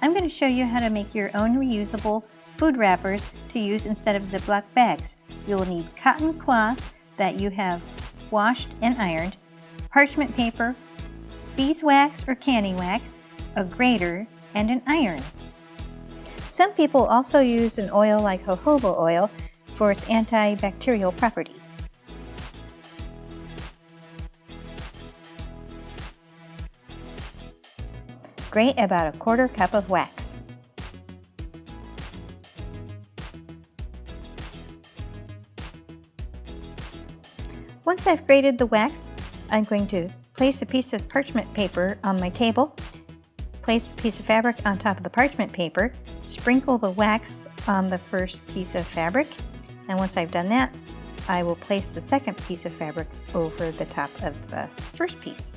I'm going to show you how to make your own reusable food wrappers to use instead of Ziploc bags. You'll need cotton cloth that you have washed and ironed, parchment paper, beeswax or candy wax, a grater, and an iron. Some people also use an oil like jojoba oil for its antibacterial properties. Grate about 1/4 cup of wax. Once I've grated the wax, I'm going to place a piece of parchment paper on my table, place a piece of fabric on top of the parchment paper, sprinkle the wax on the first piece of fabric, and once I've done that, I will place the second piece of fabric over the top of the first piece.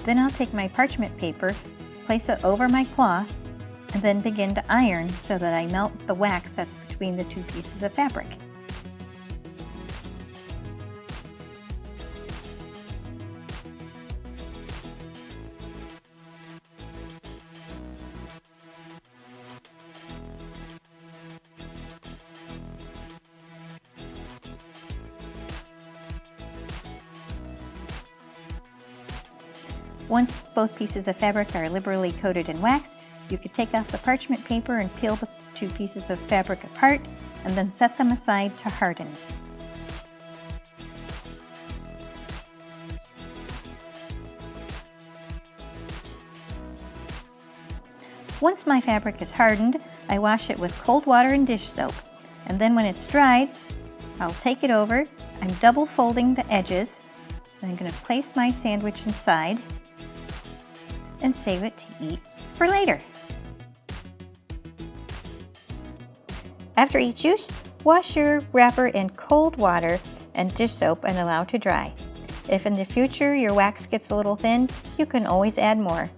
Then I'll take my parchment paper, place it over my cloth, and then begin to iron so that I melt the wax that's between the two pieces of fabric. Once both pieces of fabric are liberally coated in wax, you could take off the parchment paper and peel the two pieces of fabric apart, and then set them aside to harden. Once my fabric is hardened, I wash it with cold water and dish soap, and then when it's dried, I'll take it over. I'm double folding the edges, and I'm going to place my sandwich inside and save it to eat for later. After each use, wash your wrapper in cold water and dish soap and allow to dry. If in the future your wax gets a little thin, you can always add more.